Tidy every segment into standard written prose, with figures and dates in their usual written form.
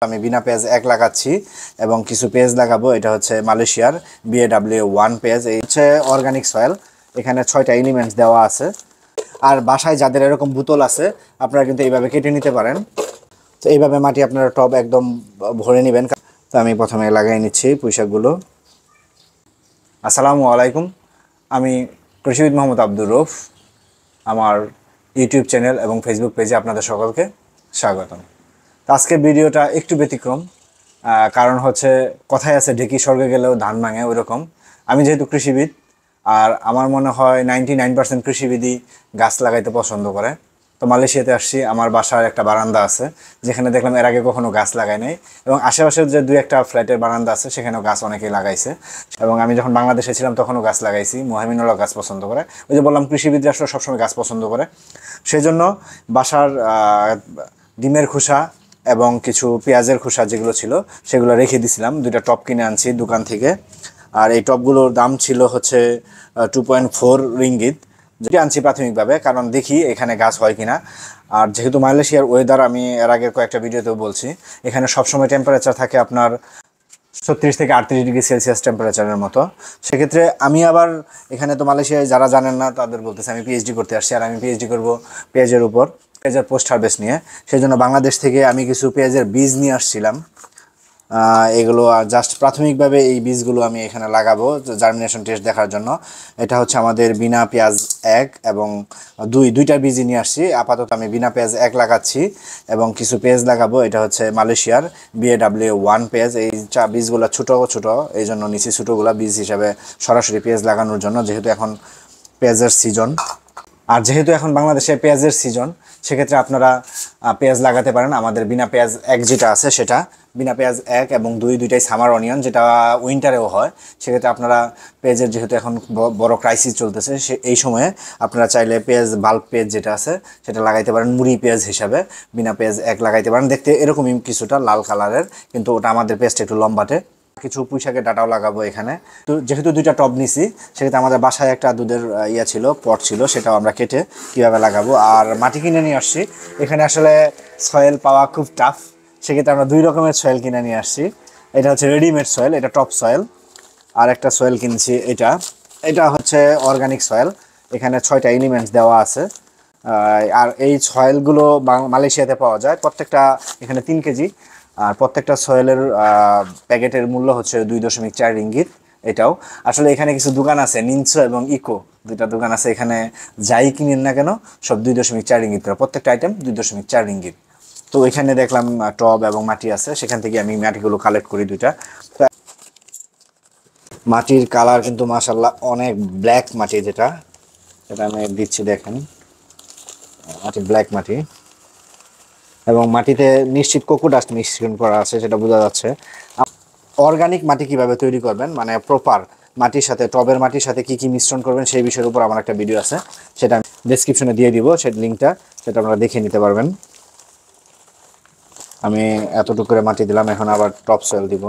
আমি বিনা পেঁয়াজ এক লাগাচ্ছি এবং কিছু পেঁয়াজ লাগাবো। এটা হচ্ছে মালয়েশিয়ার BAW1 পেঁয়াজ। এই হচ্ছে অর্গানিক সয়েল। এখানে 6টা এলিমেন্টস দেওয়া আছে। আর বাসায় যাদের এরকম বোতল আছে আপনারা কিন্তু এইভাবে কেটে নিতে পারেন। তো এইভাবে মাটি আপনারা টব একদম ভরে নেবেন। তো আমি প্রথমে লাগাই নিচ্ছি পুঁইশাকগুলো। আসসালামু আলাইকুম, আমি কৃষিবিদ মোহাম্মদ আব্দুর রউফ। আমার ইউটিউব চ্যানেল এবং ফেসবুক পেজে আপনাদের সকলকে স্বাগতম। তো আজকের ভিডিওটা একটু ব্যতিক্রম, কারণ হচ্ছে কথায় আছে ঢেকি স্বর্গে গেলেও ধান ভাঙে, ওই রকম। আমি যেহেতু কৃষিবিদ, আর আমার মনে হয় 99% কৃষিবিদই গাছ লাগাইতে পছন্দ করে। তো মালয়েশিয়াতে আসছি, আমার বাসার একটা বারান্দা আছে যেখানে দেখলাম এর আগে কখনো গাছ লাগাই নাই, এবং আশেপাশের যে দুই একটা ফ্ল্যাটের বারান্দা আছে সেখানেও গাছ অনেকেই লাগাইছে। এবং আমি যখন বাংলাদেশে ছিলাম তখনও গাছ লাগাইছি। মোহামিনুল্লাহ গাছ পছন্দ করে, ওই যে বললাম কৃষিবিদরা আসলে সবসময় গাছ পছন্দ করে। সেই জন্য বাসার ডিমের খোসা এবং কিছু পেঁয়াজের খোসা যেগুলো ছিল সেগুলো রেখে দিছিলাম। 2টা টব কিনে আনছি দোকান থেকে, আর এই টবগুলোর দাম ছিল হচ্ছে 2.4 রিঙ্গিত। যেটি আনছি প্রাথমিকভাবে, কারণ দেখি এখানে গাছ হয় কিনা। আর যেহেতু মালয়েশিয়ার ওয়েদার, আমি এর আগের কয়েকটা ভিডিওতেও বলছি, এখানে সবসময় টেম্পারেচার থাকে আপনার 36 থেকে 38 ডিগ্রি সেলসিয়াস টেম্পারেচারের মতো। সেক্ষেত্রে আমি আবার এখানে, তো মালয়েশিয়ায় যারা জানেন না তাদের বলতেছে, আমি পিএইচডি করতে আসছি, আর আমি পিএইচডি করব পেঁয়াজের উপর, পেঁয়াজের পোস্ট হারভেস্ট নিয়ে। সেই জন্য বাংলাদেশ থেকে আমি কিছু পেঁয়াজের বীজ নিয়ে আসছিলাম। এগুলো জাস্ট প্রাথমিকভাবে এই বীজগুলো আমি এখানে লাগাবো জার্মিনেশন টেস্ট দেখার জন্য। এটা হচ্ছে আমাদের বিনা পেঁয়াজ 1 এবং 2টা বীজই নিয়ে আসছি। আপাতত আমি বিনা পেঁয়াজ 1 লাগাচ্ছি এবং কিছু পেঁয়াজ লাগাবো। এটা হচ্ছে মালয়েশিয়ার BAW1 পেঁয়াজ। এই বীজগুলো ছোটো ছোটো, এই জন্য নিচে ছোটোগুলো বীজ হিসাবে সরাসরি পেঁয়াজ লাগানোর জন্য, যেহেতু এখন পেঁয়াজের সিজন। আর যেহেতু এখন বাংলাদেশে পেঁয়াজের সিজন, সেক্ষেত্রে আপনারা পেঁয়াজ লাগাতে পারেন। আমাদের বিনা পেঁয়াজ 1 যেটা আছে সেটা, বিনা পেঁয়াজ 1 এবং 2 দুইটাই সামার অনিয়ন, যেটা উইন্টারেও হয়। সেক্ষেত্রে আপনারা পেঁয়াজের, যেহেতু এখন বড় ক্রাইসিস চলতেছে, এই সময়ে আপনারা চাইলে পেঁয়াজ, বাল্ব পেঁয়াজ যেটা আছে সেটা লাগাইতে পারেন মুড়ি পেঁয়াজ হিসাবে। বিনা পেঁয়াজ 1 লাগাইতে পারেন, দেখতে এরকমই কিছুটা লাল কালারের, কিন্তু ওটা আমাদের পেঁয়াজটা একটু লম্বাটে। কিছু পুঁইশাকের ডাটাও লাগাবো এখানে। তো যেহেতু 2টা টব নিছি, সেক্ষেত্রে আমাদের বাসায় একটা দুধের ছিল, পট ছিল, সেটাও আমরা কেটে কীভাবে লাগাবো। আর মাটি কিনে নিয়ে আসছি। এখানে আসলে সয়েল পাওয়া খুব টাফ, সেক্ষেত্রে আমরা 2 রকমের সয়েল কিনে নিয়ে আসছি। এটা হচ্ছে রেডিমেড সয়েল, এটা টপ সয়েল। আর একটা সয়েল কিনছি, এটা হচ্ছে অর্গানিক সয়েল। এখানে 6টা এলিমেন্টস দেওয়া আছে। আর এই সয়েলগুলো মালয়েশিয়াতে পাওয়া যায়, প্রত্যেকটা এখানে 3 কেজি। আর প্রত্যেকটা সয়েলের প্যাকেটের মূল্য হচ্ছে 2.4 রিঙ্গিত। এটাও আসলে এখানে কিছু দোকান আছে, নিনসো এবং ইকো, 2টা দোকান আছে এখানে। যাই কিনেন না কেন সব 2.4 রিঙ্গিত করে, প্রত্যেকটা আইটেম 2.4 রিঙ্গিত। তো এখানে দেখলাম টব এবং মাটি আছে, সেখান থেকে আমি মাটিগুলো কালেক্ট করি 2টা। তো মাটির কালার কিন্তু মাশাআল্লাহ অনেক ব্ল্যাক মাটি, যেটা আমি দিচ্ছি, দেখেন মাটি ব্ল্যাক মাটি, এবং মাটিতে নিশ্চিত কোকো ডাস্ট মিশ্রণ করা আছে, সেটা বোঝা যাচ্ছে। অর্গানিক মাটি কিভাবে তৈরি করবেন, মানে প্রপার মাটির সাথে, টবের মাটির সাথে কি কি মিশ্রণ করবেন সেই বিষয়ের উপর আমার একটা ভিডিও আছে, সেটা আমি ডেসক্রিপশনে দিয়ে দিব, সেই লিঙ্কটা, সেটা আপনারা দেখে নিতে পারবেন। আমি এতটুকু করে মাটি দিলাম, এখন আবার টপ সয়েল দিব।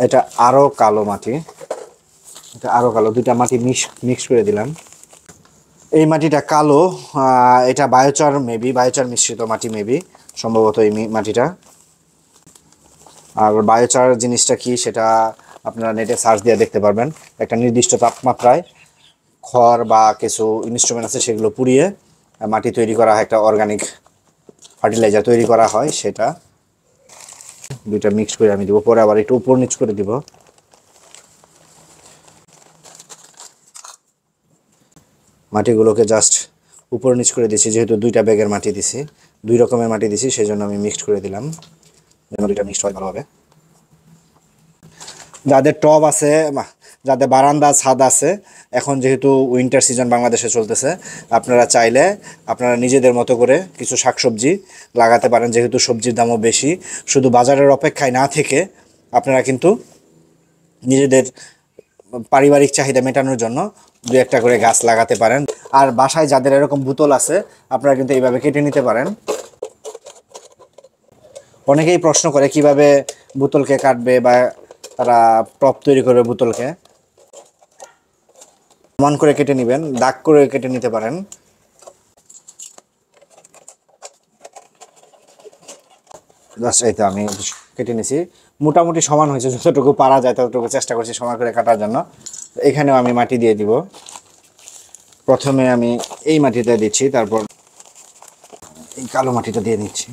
এটা আরো কালো মাটি, এটা আরো কালো, 2টা মাটি মিক্স করে দিলাম। এই মাটিটা কালো, এটা বায়োচার মিশ্রিত মাটি, মেবি সম্ভবত এই মাটিটা। আর বায়োচার জিনিসটা কি সেটা আপনারা নেটে সার্চ দিয়ে দেখতে পারবেন। একটা নির্দিষ্ট তাপমাত্রায় খড় বা কিছু ইনস্ট্রুমেন্ট আছে সেগুলো পুড়িয়ে মাটি তৈরি করা হয়, একটা অর্গানিক ফার্টিলাইজার তৈরি করা হয়, সেটা 2টা মিক্স করে আমি দিব। পরে আবার একটু উপর নিচ করে দিব। মাটিগুলোকে জাস্ট উপর নিচ করে দিছি, যেহেতু 2টা ব্যাগের মাটি দিছি, 2 রকমের মাটি দিছি, সেই জন্য আমি মিক্সড করে দিলাম, যেন 2টা মিক্সড হয় ভালোভাবে। যাদের টব আছে, যাদের বারান্দা ছাদ আছে, এখন যেহেতু উইন্টার সিজন বাংলাদেশে চলতেছে, আপনারা চাইলে আপনারা নিজেদের মতো করে কিছু শাকসবজি লাগাতে পারেন। যেহেতু সবজির দামও বেশি, শুধু বাজারের অপেক্ষায় না থেকে আপনারা কিন্তু নিজেদের পারিবারিক চাহিদা মেটানোর জন্য 2-1টা করে গাছ লাগাতে পারেন। আর বাসায় যাদের এরকম বোতল আছে আপনারা কিন্তু এইভাবে কেটে নিতে পারেন। অনেকেই প্রশ্ন করে কিভাবে বোতলকে কাটবে বা তারা টপ তৈরি করবে বোতলকে। সমান করে কেটে নেবেন, দাগ করে কেটে নিতে পারেন। জাস্ট এই তো আমি কেটে নিছি, মোটামুটি সমান হয়েছে, যতটুকু পারা যায় ততটুকু চেষ্টা করছি সমান করে কাটার জন্য। এখানেও আমি মাটি দিয়ে দিব। প্রথমে আমি এই মাটিটা দিচ্ছি, তারপর এই কালো মাটিটা দিয়ে নিচ্ছি।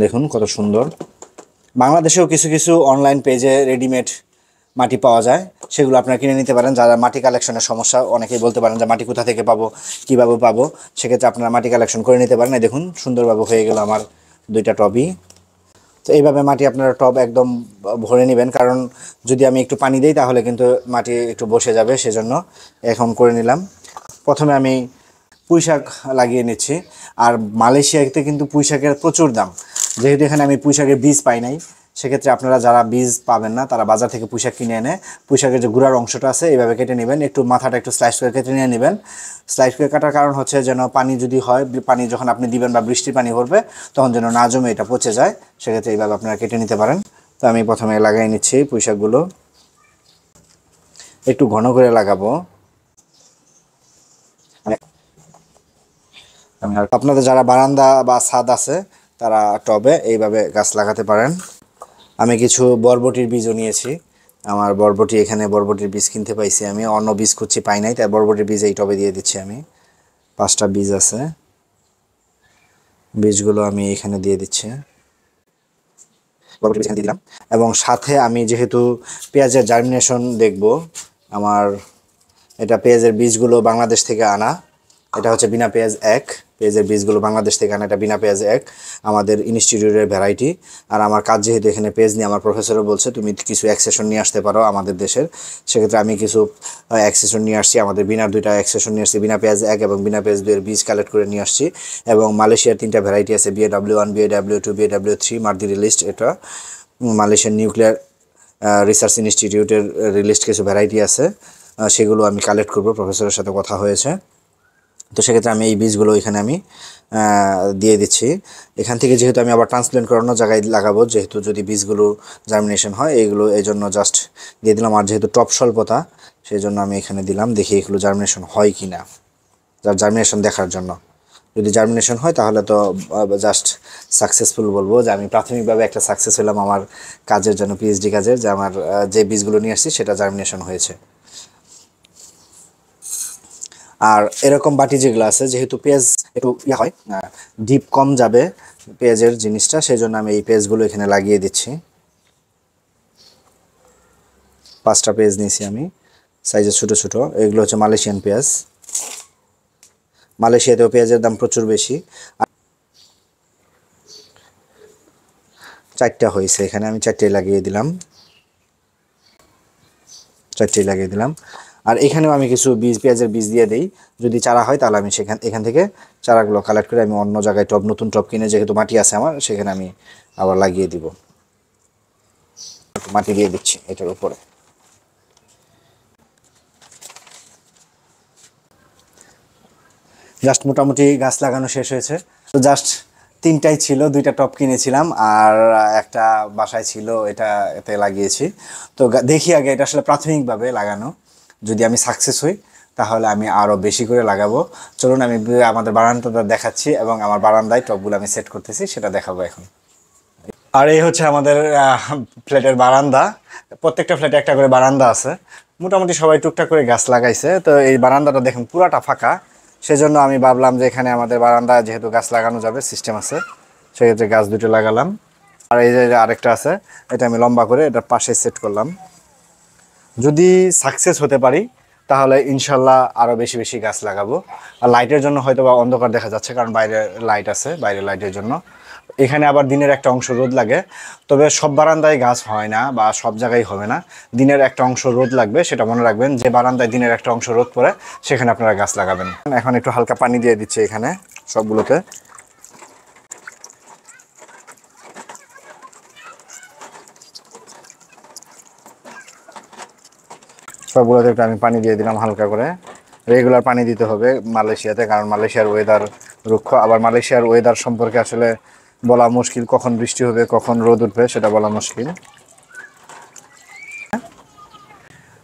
দেখুন কত সুন্দর। বাংলাদেশেও কিছু কিছু অনলাইন পেজে রেডিমেড মাটি পাওয়া যায়, সেগুলো আপনারা কিনে নিতে পারেন। যারা মাটি কালেকশনের সমস্যা, অনেকেই বলতে পারেন যে মাটি কোথা থেকে পাবো, কীভাবে পাবো, সেক্ষেত্রে আপনারা মাটি কালেকশন করে নিতে পারেন। এই দেখুন সুন্দরভাবে হয়ে গেল আমার 2টা টবই। তো এইভাবে মাটি আপনারা টব একদম ভরে নেবেন, কারণ যদি আমি একটু পানি দিই তাহলে কিন্তু মাটি একটু বসে যাবে, সেজন্য এখন করে নিলাম। প্রথমে আমি পুঁই শাক লাগিয়ে নিচ্ছি। আর মালয়েশিয়াতে কিন্তু পুঁই শাকের প্রচুর দাম, যেহেতু এখানে আমি পুঁই শাকের বীজ পাই নাই, সেক্ষেত্রে আপনারা যারা বীজ পাবেন না তারা বাজার থেকে পুঁই শাক কিনে এনে পুঁই শাকের যে গুঁড়ার অংশটা আছে এইভাবে কেটে নেবেন, একটু মাথাটা একটু স্লাইস করে কেটে নিয়ে নেবেন। স্লাইস করে কাটার কারণ হচ্ছে যেন পানি যদি হয়, পানি যখন আপনি দিবেন বা বৃষ্টির পানি পড়বে তখন যেন না জমে এটা পচে যায়, সেক্ষেত্রে এইভাবে আপনারা কেটে নিতে পারেন। তো আমি প্রথমে লাগিয়ে নিচ্ছি পুঁই শাকগুলো, একটু ঘন করে লাগাবো। আপনাদের যারা বারান্দা বা ছাদ আছে তারা টবে এইভাবে গাছ লাগাতে পারেন। আমি কিছু বরবটির বীজও নিয়েছি। আমার বরবটি, এখানে বরবটির বীজ কিনতে পাইছি, আমি অন্য বীজ খুঁজছি পাই নাই, তাই বরবটির বীজ এই টবে দিয়ে দিচ্ছি। আমি 5টা বীজ আছে, বীজগুলো আমি এখানে দিয়ে দিচ্ছি, বরবটির বীজ এখানে দিয়ে দিলাম। এবং সাথে আমি যেহেতু পেঁয়াজের জার্মিনেশন দেখব, আমার এটা পেঁয়াজের বীজগুলো বাংলাদেশ থেকে আনা, এটা হচ্ছে বিনা পেঁয়াজ 1, পেঁয়াজের বীজগুলো বাংলাদেশ থেকে আনা, এটা বিনা পেঁয়াজ 1 আমাদের ইনস্টিটিউটের ভ্যারাইটি। আর আমার কাজ যেহেতু এখানে পেঁয়াজ নিয়ে, আমার প্রফেসরও বলছে তুমি কিছু এক্সেশন নিয়ে আসতে পারো আমাদের দেশের, সেক্ষেত্রে আমি কিছু এক্সেশন নিয়ে আসছি। আমাদের বিনার 2টা এক্সেশন নিয়ে আসছি, বিনা পেঁয়াজ 1 এবং বিনা পেঁয়াজ 2 এর বীজ কালেক্ট করে নিয়ে আসছি। এবং মালয়েশিয়ার 3টা ভ্যারাইটি আছে, BAW1, BAW2, BAW3 মার্দি রিলিস্ট, এটা মালয়েশিয়ার নিউক্লিয়ার রিসার্চ ইনস্টিটিউটের রিলিস্ট কিছু ভ্যারাইটি আছে, সেগুলো আমি কালেক্ট করব, প্রফেসরের সাথে কথা হয়েছে। তো সেক্ষেত্রে আমি এই বীজগুলো এখানে আমি দিয়ে দিচ্ছি। এখান থেকে যেহেতু আমি আবার ট্রান্সপ্ল্যান্ট করানোর জায়গায় লাগাবো, যেহেতু যদি বীজগুলো জার্মিনেশন হয়, এইগুলো এই জন্য জাস্ট দিয়ে দিলাম। আর যেহেতু টপ স্বল্পতা, সেই জন্য আমি এখানে দিলাম, দেখি এগুলো জার্মিনেশন হয় কি না, জার্মিনেশন দেখার জন্য। যদি জার্মিনেশন হয় তাহলে তো জাস্ট সাকসেসফুল বলবো, যে আমি প্রাথমিকভাবে একটা সাকসেস হলাম আমার কাজের জন্য, পিএইচডি কাজের, যে আমার যে বীজগুলো নিয়ে আসছি সেটা জার্মিনেশন হয়েছে। আর এরকম বাটি যেগুলো আছে, যেহেতু পেঁয়াজ একটু হয়, ডিপ কম যাবে পেঁয়াজের জিনিসটা, সেই জন্য আমি এই পেঁয়াজগুলো এখানে লাগিয়ে দিচ্ছি। 5টা পেঁয়াজ নিয়েছি আমি, সাইজে ছোটো ছোটো, এগুলো হচ্ছে মালয়েশিয়ান পেঁয়াজ। মালয়েশিয়াতেও পেঁয়াজের দাম প্রচুর বেশি। 4টা হয়েছে, এখানে আমি 4টেই লাগিয়ে দিলাম, 4টেই লাগিয়ে দিলাম। আর এখানেও আমি কিছু বীজ, পেঁয়াজের বীজ দিয়ে দিই, যদি চারা হয় তাহলে আমি এখান থেকে চারাগুলো কালেক্ট করে আমি অন্য জায়গায় টব, নতুন টব কিনে, যেহেতু মাটি আছে আমার, সেখানে আমি আবার লাগিয়ে দিব। মাটি দিয়ে দিচ্ছি এটার উপরে। জাস্ট মোটামুটি গাছ লাগানো শেষ হয়েছে। তো জাস্ট 3টাই ছিল, 2টা টব কিনেছিলাম আর একটা বাসায় ছিল, এটা এতে লাগিয়েছি। তো দেখি আগে, এটা আসলে প্রাথমিকভাবে লাগানো, যদি আমি সাকসেস হই তাহলে আমি আরও বেশি করে লাগাবো। চলুন আমি আমাদের বারান্দাটা দেখাচ্ছি এবং আমার বারান্দায় টবগুলো আমি সেট করতেছি, সেটা দেখাবো এখন। আর এই হচ্ছে আমাদের ফ্ল্যাটের বারান্দা। প্রত্যেকটা ফ্ল্যাটে একটা করে বারান্দা আছে, মোটামুটি সবাই টুকটাক করে গাছ লাগাইছে। তো এই বারান্দাটা দেখুন পুরাটা ফাঁকা, সেজন্য আমি ভাবলাম যে এখানে আমাদের বারান্দা যেহেতু গাছ লাগানো যাবে, সিস্টেম আছে, সেক্ষেত্রে গাছ 2টো লাগালাম। আর এই যে আরেকটা আছে, এটা আমি লম্বা করে এটার পাশে সেট করলাম। যদি সাকসেস হতে পারি তাহলে ইনশাল্লাহ আরও বেশি বেশি গাছ লাগাবো। আর লাইটের জন্য হয়তো বা অন্ধকার দেখা যাচ্ছে, কারণ বাইরে লাইট আছে, বাইরের লাইটের জন্য। এখানে আবার দিনের একটা অংশ রোদ লাগে, তবে সব বারান্দায় গাছ হয় না বা সব জায়গায় হবে না, দিনের একটা অংশ রোদ লাগবে, সেটা মনে রাখবেন। যে বারান্দায় দিনের একটা অংশ রোদ পড়ে সেখানে আপনারা গাছ লাগাবেন। এখন একটু হালকা পানি দিয়ে দিচ্ছে এখানে সবগুলোতে। সবগুলোতে একটু আমি পানি দিয়ে দিলাম হালকা করে। রেগুলার পানি দিতে হবে মালয়েশিয়াতে, কারণ মালয়েশিয়ার ওয়েদার রুক্ষ। আবার মালয়েশিয়ার ওয়েদার সম্পর্কে আসলে বলা মুশকিল, কখন বৃষ্টি হবে কখন রোদ উঠবে সেটা বলা মুশকিল।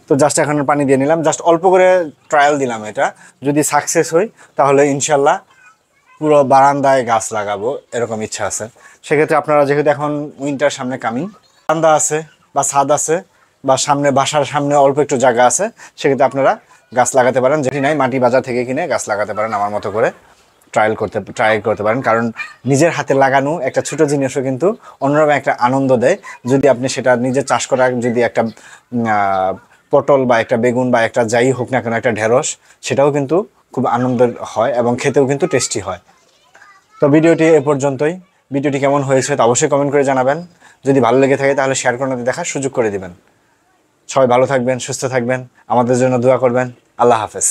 তো জাস্ট এখন পানি দিয়ে নিলাম, জাস্ট অল্প করে ট্রায়াল দিলাম। এটা যদি সাকসেস হই তাহলে ইনশাল্লাহ পুরো বারান্দায় গাছ লাগাবো এরকম ইচ্ছা আছে। সেক্ষেত্রে আপনারা যেহেতু এখন উইন্টার সামনে কামিং, বারান্দা আছে বা ছাদ আছে বা সামনে বাসার সামনে অল্প একটু জায়গা আছে, সেক্ষেত্রে আপনারা গাছ লাগাতে পারেন। যেটি নাই মাটি বাজার থেকে কিনে গাছ লাগাতে পারেন আমার মতো করে ট্রাই করতে পারেন। কারণ নিজের হাতে লাগানো একটা ছোট জিনিসও কিন্তু অন্যরকম একটা আনন্দ দেয়। যদি আপনি সেটা নিজে চাষ করা, যদি একটা পটল বা একটা বেগুন বা একটা যাই হোক না কেন, একটা ঢেঁড়স, সেটাও কিন্তু খুব আনন্দের হয় এবং খেতেও কিন্তু টেস্টি হয়। তো ভিডিওটি এ পর্যন্তই। ভিডিওটি কেমন হয়েছে তা অবশ্যই কমেন্ট করে জানাবেন। যদি ভালো লেগে থাকে তাহলে শেয়ার করে দেখার সুযোগ করে দিবেন। সবাই ভালো থাকবেন, সুস্থ থাকবেন, আমাদের জন্য দোয়া করবেন। আল্লাহ হাফেজ।